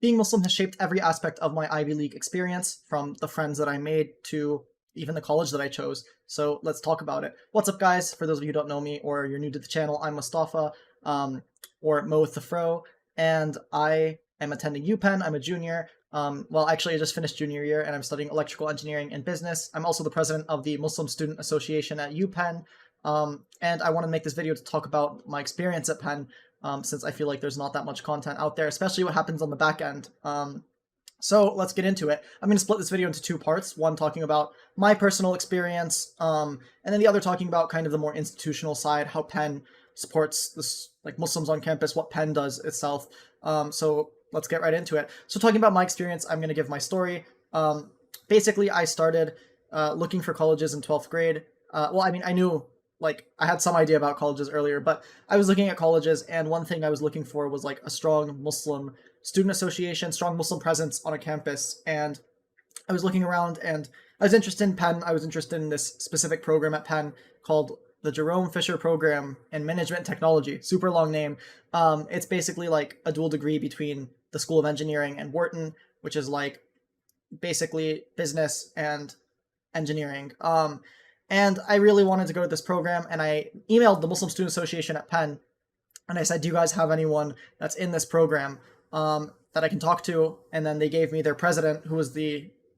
Being Muslim has shaped every aspect of my Ivy League experience, from the friends that I made to even the college that I chose. So let's talk about it. What's up, guys? For those of you who don't know me or you're new to the channel, I'm Mustafa, or Mo with the Fro, and I am attending UPenn. I'm a junior. Well, actually, I just finished junior year and I'm studying electrical engineering and business. I'm also the president of the Muslim Student Association at UPenn. And I want to make this video to talk about my experience at Penn, since I feel like there's not that much content out there, especially what happens on the back end. So let's get into it. I'm going to split this video into two parts, one talking about my personal experience, and then the other talking about kind of the more institutional side, how Penn supports this, like Muslims on campus, what Penn does itself. So let's get right into it. So talking about my experience, I'm going to give my story. Basically, I started looking for colleges in 12th grade. Well, I mean, I knew, like, I had some idea about colleges earlier, but I was looking at colleges, and one thing I was looking for was like a strong Muslim student association, strong Muslim presence on a campus. And I was looking around, and I was interested in Penn. I was interested in this specific program at Penn called the Jerome Fisher Program in Management and Technology. Super long name. It's basically like a dual degree between the School of Engineering and Wharton, which is like basically business and engineering. And I really wanted to go to this program, and I emailed the Muslim Student Association at Penn, and I said, do you guys have anyone that's in this program that I can talk to? And then they gave me their president, who was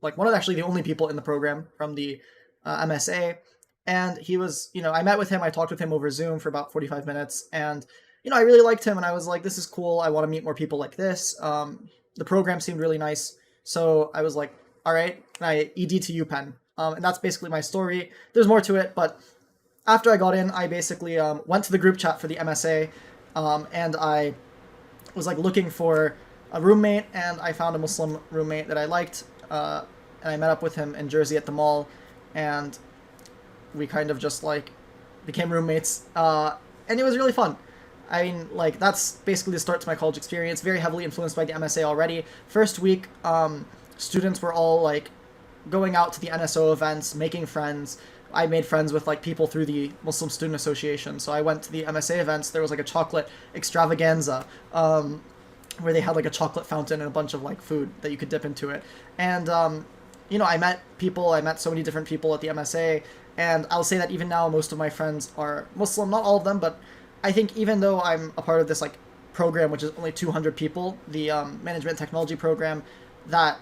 one of actually the only people in the program from the MSA. And he was, I met with him, I talked with him over Zoom for about 45 minutes, and, I really liked him, and I was like, this is cool, I want to meet more people like this. The program seemed really nice, so I was like, all right, I ED to UPenn. And that's basically my story. There's more to it, but after I got in, I basically went to the group chat for the MSA, and I was like looking for a roommate, and I found a Muslim roommate that I liked, and I met up with him in Jersey at the mall, and we kind of just like became roommates, and it was really fun. I mean, like, that's basically the start to my college experience, very heavily influenced by the MSA already. First week, students were all like going out to the NSO events, making friends. I made friends with like people through the Muslim Student Association. So I went to the MSA events. There was like a chocolate extravaganza, where they had like a chocolate fountain and a bunch of like food that you could dip into it. And I met people. I met so many different people at the MSA. And I'll say that even now, most of my friends are Muslim. Not all of them, but I think even though I'm a part of this like program, which is only 200 people, the Management Technology program, that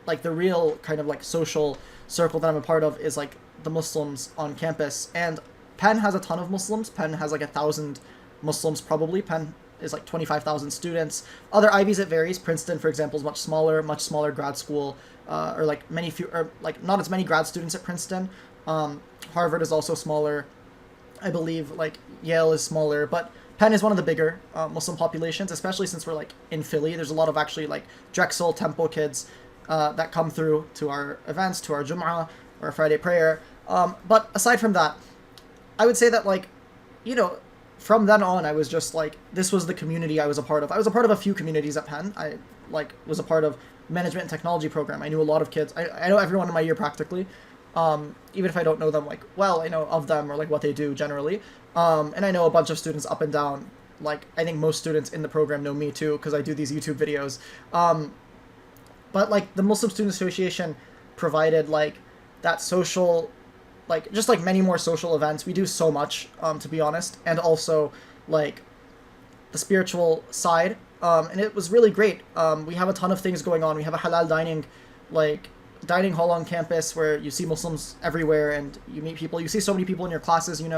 like the real kind of like social circle that I'm a part of is like the Muslims on campus. And Penn has a ton of Muslims. Penn has like 1,000 Muslims probably. Penn is like 25,000 students. Other Ivies, it varies. Princeton, for example, is much smaller grad school, or like many few, or like not as many grad students at Princeton. Harvard is also smaller. I believe like Yale is smaller, but Penn is one of the bigger Muslim populations, especially since we're like in Philly. There's a lot of actually like Drexel, Temple kids that come through to our events, to our Jum'ah, or Friday prayer. But aside from that, I would say that like, from then on, I was just like, this was the community I was a part of. I was a part of a few communities at Penn. I like was a part of Management and Technology program. I knew a lot of kids. I know everyone in my year practically. Even if I don't know them like well, I know of them or like what they do generally. And I know a bunch of students up and down. Like, I think most students in the program know me too, because I do these YouTube videos. But like the Muslim Student Association provided like that social, like just like many more social events. We do so much, to be honest, and also like the spiritual side. And it was really great. We have a ton of things going on. We have a halal dining hall on campus where you see Muslims everywhere and you meet people. You see so many people in your classes, We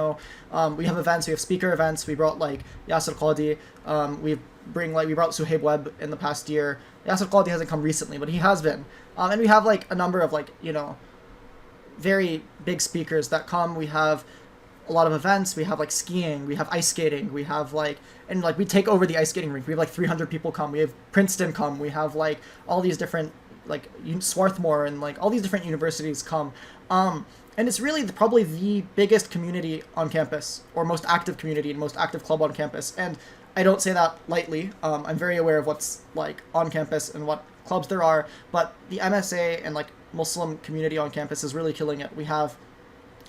have events, we have speaker events. We brought like Yasser Qadi. We brought Suhaib Webb in the past year. Yasser Qadi hasn't come recently, but he has been. And we have like a number of like, very big speakers that come. We have a lot of events. We have like skiing, we have ice skating, we have like, and like we take over the ice skating rink. We have like 300 people come. We have Princeton come. We have like all these different like Swarthmore and like all these different universities come. And it's really probably the biggest community on campus, or most active community and most active club on campus. And I don't say that lightly. I'm very aware of what's like on campus and what clubs there are, but the MSA and like Muslim community on campus is really killing it. We have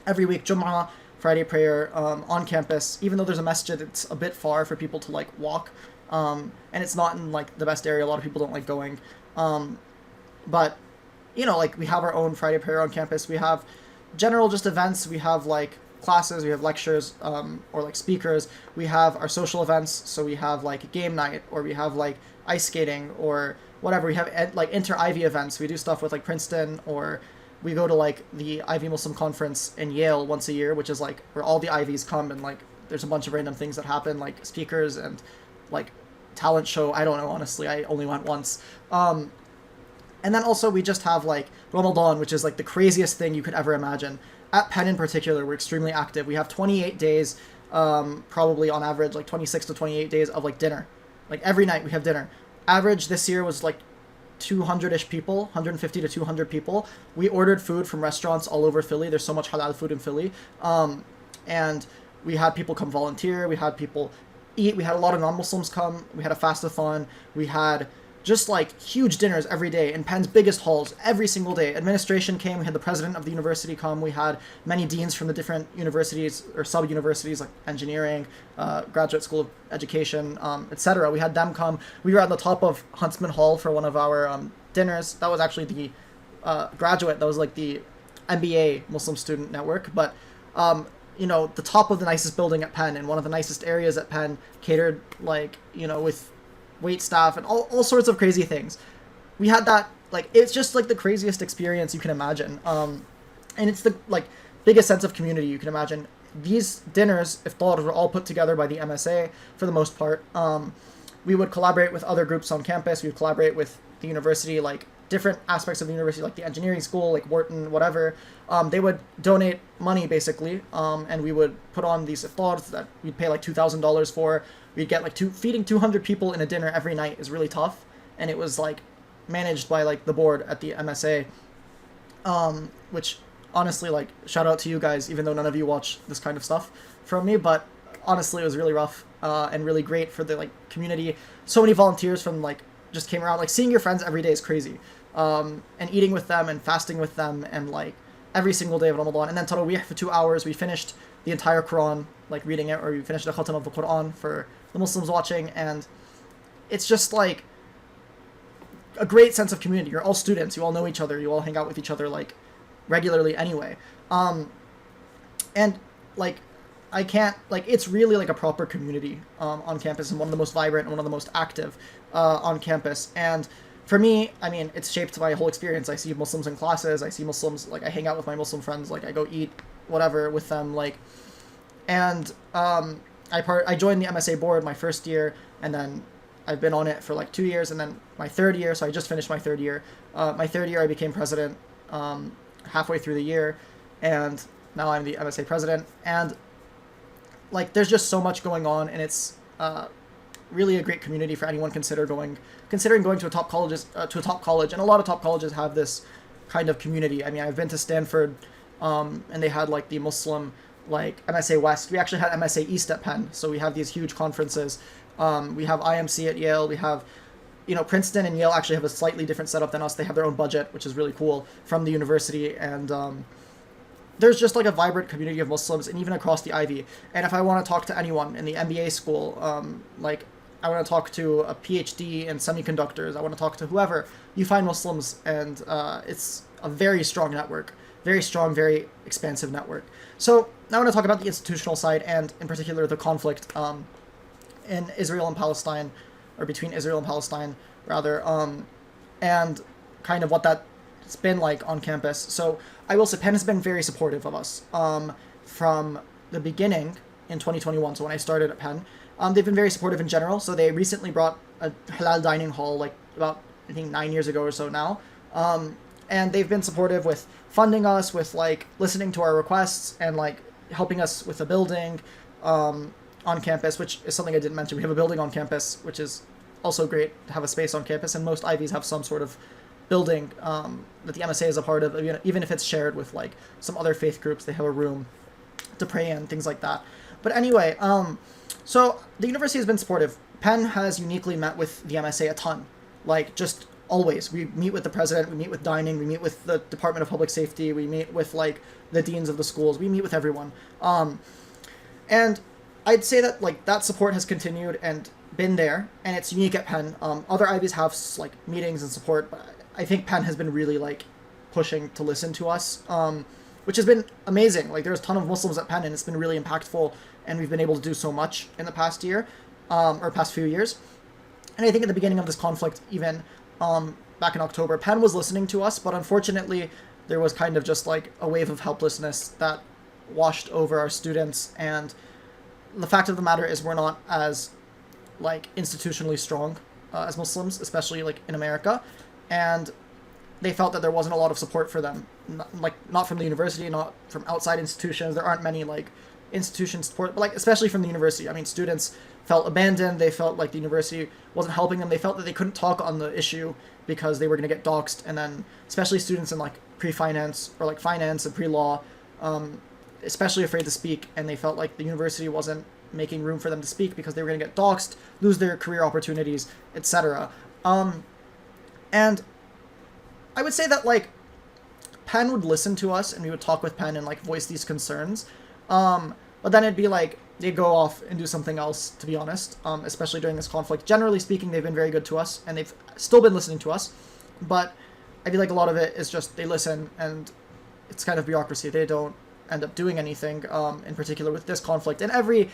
every week Jum'ah, Friday prayer on campus. Even though there's a masjid, it's a bit far for people to like walk. and it's not in like the best area. A lot of people don't like going, but like we have our own Friday prayer on campus. We have general just events. We have like classes. We have lectures, or like speakers. We have our social events. So we have like game night, or we have like ice skating, or whatever. We have like inter-Ivy events. We do stuff with like Princeton, or we go to like the Ivy Muslim conference in Yale once a year, which is like where all the Ivies come, and like there's a bunch of random things that happen, like speakers and like talent show. I don't know, honestly. I only went once. And then also we just have like Ramadan, which is like the craziest thing you could ever imagine. At Penn in particular, we're extremely active. We have 28 days, probably on average, like 26 to 28 days of like dinner. Like every night we have dinner. Average this year was like 200-ish people, 150 to 200 people. We ordered food from restaurants all over Philly. There's so much halal food in Philly. And we had people come volunteer. We had people eat. We had a lot of non-Muslims come. We had a fast-a-thon. We had just like huge dinners every day in Penn's biggest halls every single day. Administration came. We had the president of the university come. We had many deans from the different universities or sub-universities like engineering, graduate school of education, etc. We had them come. We were at the top of Huntsman Hall for one of our dinners. That was actually the graduate. That was like the MBA Muslim Student Network. But the top of the nicest building at Penn and one of the nicest areas at Penn, catered like with wait staff and all sorts of crazy things. We had that, like, it's just like the craziest experience you can imagine. And it's the like biggest sense of community you can imagine. These dinners, if thought, were all put together by the MSA for the most part. We would collaborate with other groups on campus. We would collaborate with the university, like different aspects of the university, like the engineering school, like Wharton, whatever. They would donate money basically, and we would put on these iftars that we'd pay like $2,000 for. We'd get like feeding 200 people in a dinner every night is really tough, and it was like managed by like the board at the MSA, which honestly, like, shout out to you guys, even though none of you watch this kind of stuff from me, but honestly it was really rough, and really great for the like community. So many volunteers from like just came around. Like seeing your friends every day is crazy, and eating with them and fasting with them and like every single day of Ramadan. And then Tarawih for 2 hours. We finished the entire Quran, like reading it, or we finished the khatam of the Quran for the Muslims watching, and it's just like a great sense of community. You're all students, you all know each other, you all hang out with each other like regularly anyway. And like I can't, like, it's really like a proper community on campus, and one of the most vibrant and one of the most active on campus. And for me, I mean, it's shaped my whole experience. I see Muslims in classes, I see Muslims, like I hang out with my Muslim friends, like I go eat whatever with them, like, and I joined the MSA board my first year, and then I've been on it for like 2 years, and then my third year, so I just finished my third year. My third year I became president halfway through the year, and now I'm the MSA president, and like there's just so much going on, and it's really a great community for anyone considering going to a top college, and a lot of top colleges have this kind of community. I mean, I've been to Stanford, and they had like the Muslim like MSA West. We actually had MSA East at Penn, so we have these huge conferences. We have IMC at Yale. We have, Princeton and Yale actually have a slightly different setup than us. They have their own budget, which is really cool, from the university. And there's just like a vibrant community of Muslims, and even across the Ivy. And if I want to talk to anyone in the MBA school, like I want to talk to a PhD in semiconductors, I want to talk to whoever, you find Muslims, and it's a very strong network. Very strong, very expansive network. So now I want to talk about the institutional side, and in particular the conflict in Israel and Palestine, or between Israel and Palestine, rather, and kind of what that's been like on campus. So I will say Penn has been very supportive of us from the beginning in 2021. So when I started at Penn, they've been very supportive in general. So they recently brought a halal dining hall, like about, I think, 9 years ago or so now. And they've been supportive with funding us, with like listening to our requests, and like helping us with a building on campus, which is something I didn't mention. We have a building on campus, which is also great to have a space on campus, and most Ivies have some sort of building that the MSA is a part of, even if it's shared with like some other faith groups. They have a room to pray in, things like that. But anyway, so the university has been supportive. Penn has uniquely met with the MSA a ton, like just always. We meet with the president, we meet with dining, we meet with the Department of Public Safety, we meet with like the deans of the schools, we meet with everyone. And I'd say that like that support has continued, and been there, and it's unique at Penn. Other Ivies have like meetings and support, but I think Penn has been really like pushing to listen to us, which has been amazing. Like there's a ton of Muslims at Penn, and it's been really impactful, and we've been able to do so much in the past year, or past few years. And I think at the beginning of this conflict, even back in October, Penn was listening to us, but unfortunately, there was kind of just like a wave of helplessness that washed over our students. And the fact of the matter is, we're not as like institutionally strong as Muslims, especially like in America, and they felt that there wasn't a lot of support for them, not from the university, not from outside institutions. There aren't many like institution support, but like especially from the university. I mean, students felt abandoned. They felt like the university wasn't helping them. They felt that they couldn't talk on the issue because they were going to get doxxed. And then especially students in like pre-finance or like finance and pre-law, especially afraid to speak, and they felt like the university wasn't making room for them to speak because they were going to get doxxed, lose their career opportunities, etc. And I would say that like Penn would listen to us, and we would talk with Penn and like voice these concerns. But then it'd be like they'd go off and do something else, to be honest, especially during this conflict. Generally speaking, they've been very good to us, and they've still been listening to us. But I feel like a lot of it is just they listen, and it's kind of bureaucracy. They don't end up doing anything, in particular with this conflict. And every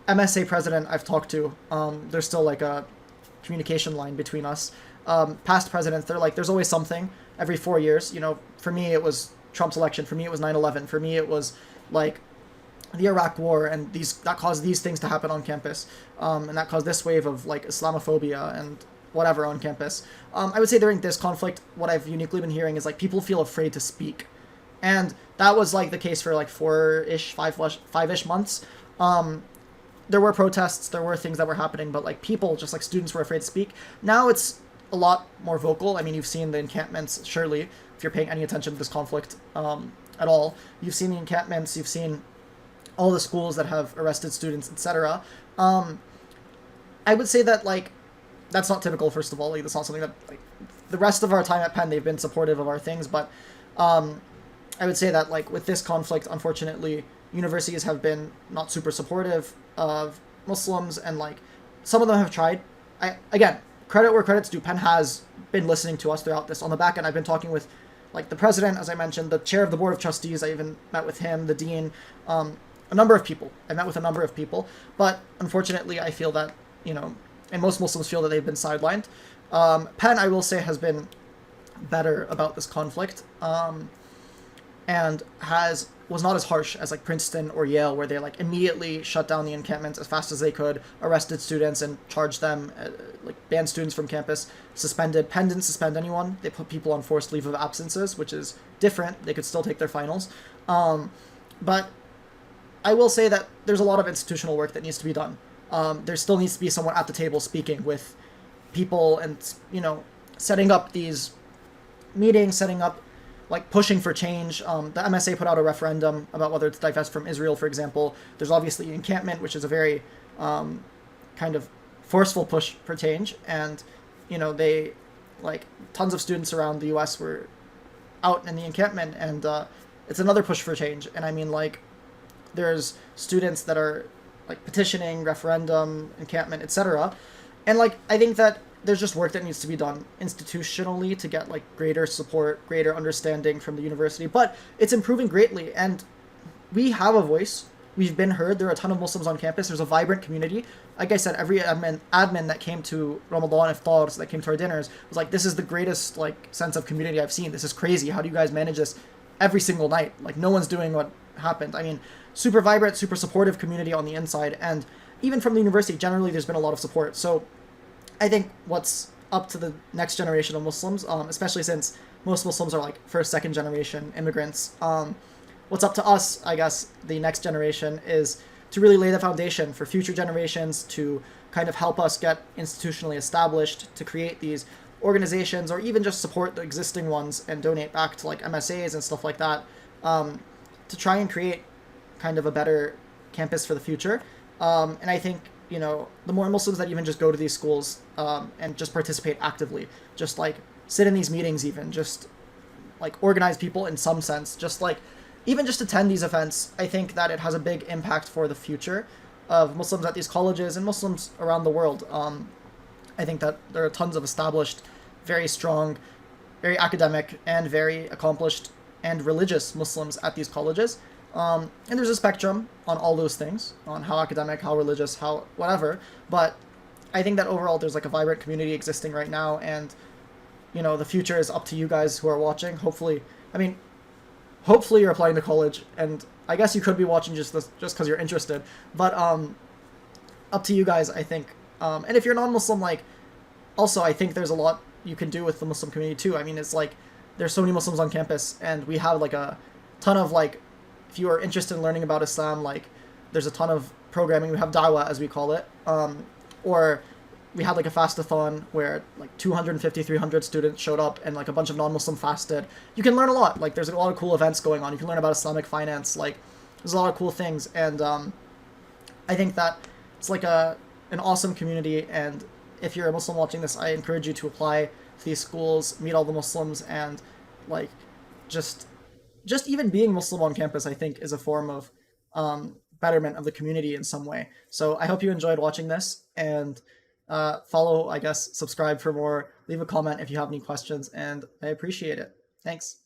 MSA president I've talked to, there's still like a communication line between us. Past presidents, they're like, there's always something every 4 years. You know, for me, it was Trump's election. For me, it was 9/11. For me, it was like the Iraq War, and that caused these things to happen on campus, and that caused this wave of like Islamophobia and whatever on campus. I would say during this conflict, what I've uniquely been hearing is like people feel afraid to speak, and that was like the case for like 5-ish months. There were protests, there were things that were happening, but like people, just like students, were afraid to speak. Now it's a lot more vocal. I mean, you've seen the encampments, surely, if you're paying any attention to this conflict at all. You've seen the encampments, you've seen all the schools that have arrested students, etc. I would say that, like, that's not typical, first of all. Like, that's not something that, like, the rest of our time at Penn, they've been supportive of our things, but I would say that, like, with this conflict, unfortunately, universities have been not super supportive of Muslims, and, like, some of them have tried. Again, credit where credit's due. Penn has been listening to us throughout this. On the back end, I've been talking with, like, the president, as I mentioned, the chair of the board of trustees. I even met with him, the dean, a number of people. I met with a number of people, but unfortunately, I feel that, you know, and most Muslims feel that they've been sidelined. Penn, I will say, has been better about this conflict, and was not as harsh as like Princeton or Yale, where they like immediately shut down the encampments as fast as they could, arrested students and charged them, like banned students from campus, suspended. Penn didn't suspend anyone. They put people on forced leave of absences, which is different. They could still take their finals. But I will say that there's a lot of institutional work that needs to be done. There still needs to be someone at the table speaking with people and, you know, setting up these meetings, setting up, like, pushing for change. The MSA put out a referendum about whether to divest from Israel, for example. There's obviously encampment, which is a very kind of forceful push for change. And, you know, they, like, tons of students around the U.S. were out in the encampment, and it's another push for change. And I mean, like, there's students that are, like, petitioning, referendum, encampment, etc. And, like, I think that there's just work that needs to be done institutionally to get, like, greater support, greater understanding from the university. But it's improving greatly, and we have a voice. We've been heard. There are a ton of Muslims on campus. There's a vibrant community. Like I said, every admin that came to Ramadan iftars, that came to our dinners, was like, this is the greatest, like, sense of community I've seen. This is crazy. How do you guys manage this every single night? Like, no one's doing what happened. I mean, super vibrant, super supportive community on the inside. And even from the university, generally, there's been a lot of support. So I think what's up to the next generation of Muslims, especially since most Muslims are like first, second generation immigrants, what's up to us, I guess, the next generation, is to really lay the foundation for future generations, to kind of help us get institutionally established, to create these organizations, or even just support the existing ones and donate back to like MSAs and stuff like that, to try and create kind of a better campus for the future. And I think, you know, the more Muslims that even just go to these schools and just participate actively, just like sit in these meetings, even just like organize people in some sense, just like even just attend these events, I think that it has a big impact for the future. of Muslims at these colleges and Muslims around the world. I think that there are tons of established, very strong, very academic, and very accomplished and religious Muslims at these colleges. And there's a spectrum on all those things, on how academic, how religious, how whatever. But I think that overall there's like a vibrant community existing right now, and the future is up to you guys who are watching. Hopefully, I mean, hopefully you're applying to college, and I guess you could be watching just because you're interested. But up to you guys, I think. And if you're non-Muslim, like, also I think there's a lot you can do with the Muslim community too. I mean, it's like there's so many Muslims on campus, and we have like a ton of like, if you are interested in learning about Islam, like there's a ton of programming. We have dawah, as we call it, or we had like a fastathon where like 250, 300 students showed up, and like a bunch of non-Muslim fasted. You can learn a lot. Like there's a lot of cool events going on. You can learn about Islamic finance. Like there's a lot of cool things, and I think that it's like an awesome community. And if you're a Muslim watching this, I encourage you to apply to these schools, meet all the Muslims, and like just even being Muslim on campus, I think, is a form of betterment of the community in some way. So I hope you enjoyed watching this, and follow, I guess, subscribe for more, leave a comment if you have any questions, and I appreciate it. Thanks.